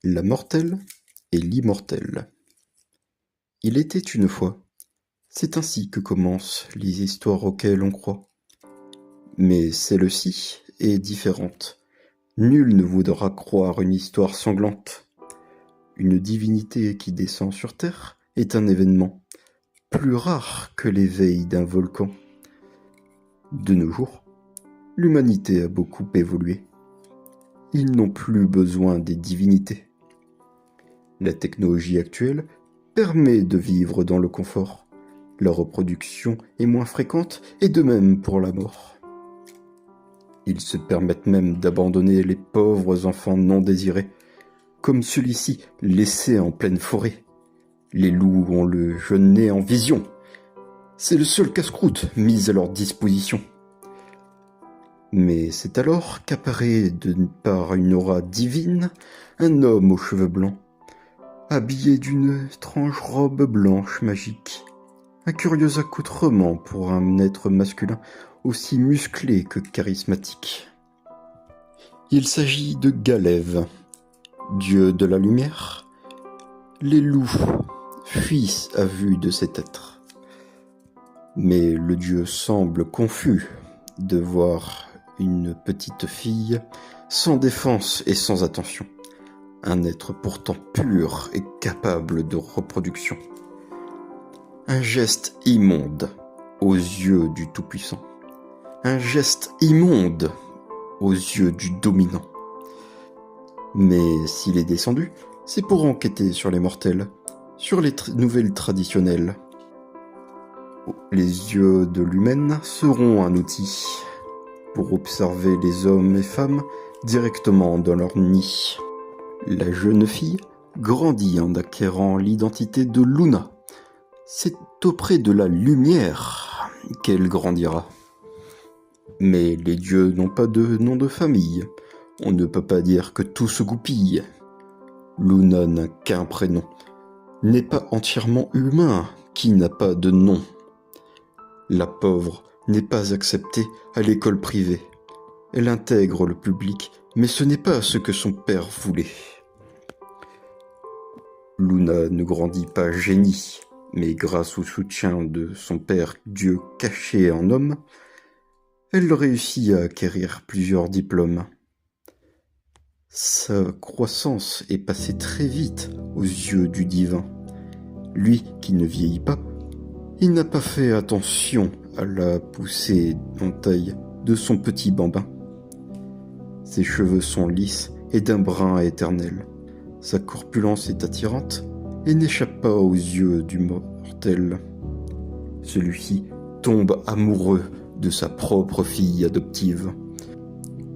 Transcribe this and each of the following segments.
La mortelle et l'immortel. Il était une fois. C'est ainsi que commencent les histoires auxquelles on croit. Mais celle-ci est différente. Nul ne voudra croire une histoire sanglante. Une divinité qui descend sur terre est un événement, plus rare que l'éveil d'un volcan. De nos jours, l'humanité a beaucoup évolué. Ils n'ont plus besoin des divinités. La technologie actuelle permet de vivre dans le confort. La reproduction est moins fréquente et de même pour la mort. Ils se permettent même d'abandonner les pauvres enfants non désirés, comme celui-ci laissé en pleine forêt. Les loups ont le jeune né en vision. C'est le seul casse-croûte mis à leur disposition. Mais c'est alors qu'apparaît par une aura divine un homme aux cheveux blancs, habillé d'une étrange robe blanche magique. Un curieux accoutrement pour un être masculin aussi musclé que charismatique. Il s'agit de Galève, dieu de la lumière. Les loups fuient à vue de cet être. Mais le dieu semble confus de voir une petite fille sans défense et sans attention. Un être pourtant pur et capable de reproduction. Un geste immonde aux yeux du Tout-Puissant. Un geste immonde aux yeux du Dominant. Mais s'il est descendu, c'est pour enquêter sur les mortels, sur les nouvelles traditionnelles. Les yeux de l'humaine seront un outil pour observer les hommes et femmes directement dans leur nid. La jeune fille grandit en acquérant l'identité de Luna. C'est auprès de la lumière qu'elle grandira. Mais les dieux n'ont pas de nom de famille. On ne peut pas dire que tout se goupille. Luna n'a qu'un prénom. N'est pas entièrement humain qui n'a pas de nom. La pauvre n'est pas acceptée à l'école privée. Elle intègre le public, mais ce n'est pas ce que son père voulait. Luna ne grandit pas génie, mais grâce au soutien de son père Dieu caché en homme, elle réussit à acquérir plusieurs diplômes. Sa croissance est passée très vite aux yeux du divin. Lui qui ne vieillit pas, il n'a pas fait attention à la poussée en taille de son petit bambin. Ses cheveux sont lisses et d'un brun éternel. Sa corpulence est attirante et n'échappe pas aux yeux du mortel. Celui-ci tombe amoureux de sa propre fille adoptive.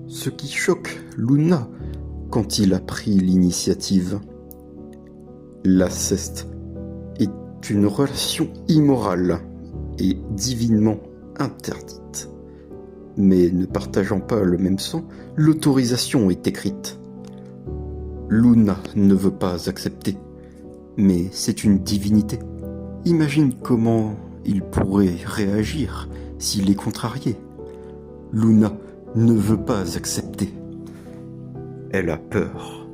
Ce qui choque Luna quand il a pris l'initiative. L'inceste est une relation immorale et divinement interdite. Mais ne partageant pas le même sang, l'autorisation est écrite. Luna ne veut pas accepter, mais c'est une divinité. Imagine comment il pourrait réagir s'il est contrarié. Luna ne veut pas accepter. Elle a peur.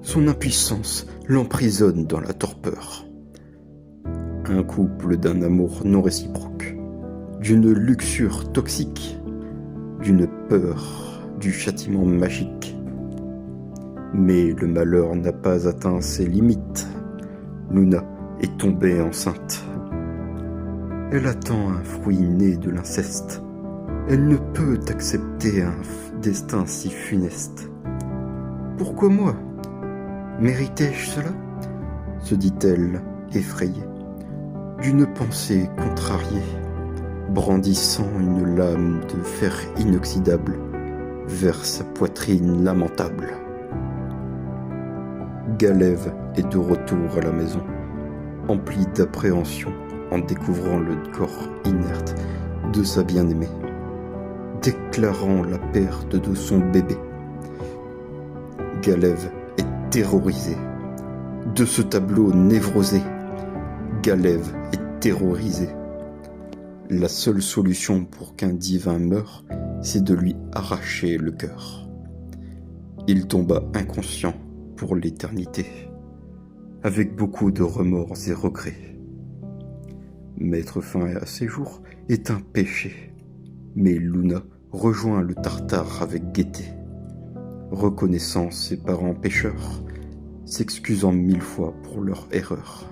Son impuissance l'emprisonne dans la torpeur. Un couple d'un amour non réciproque, d'une luxure toxique, d'une peur du châtiment magique. Mais le malheur n'a pas atteint ses limites. Luna est tombée enceinte. Elle attend un fruit né de l'inceste. Elle ne peut accepter un destin si funeste. Pourquoi moi? Méritais-je cela? Se dit-elle, effrayée, d'une pensée contrariée, brandissant une lame de fer inoxydable vers sa poitrine lamentable. Galève est de retour à la maison, emplie d'appréhension en découvrant le corps inerte de sa bien-aimée, déclarant la perte de son bébé. Galève est terrorisée. De ce tableau névrosé, Galève est terrorisée. La seule solution pour qu'un divin meure, c'est de lui arracher le cœur. Il tomba inconscient pour l'éternité, avec beaucoup de remords et regrets. Mettre fin à ses jours est un péché, mais Luna rejoint le Tartare avec gaieté, reconnaissant ses parents pécheurs, s'excusant 1000 fois pour leur erreur.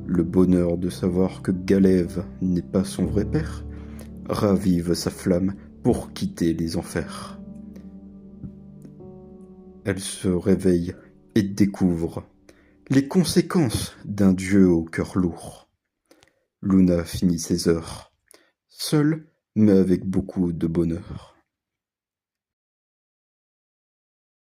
Le bonheur de savoir que Galève n'est pas son vrai père ravive sa flamme pour quitter les enfers. Elle se réveille et découvre les conséquences d'un dieu au cœur lourd. Luna finit ses heures, seule mais avec beaucoup de bonheur.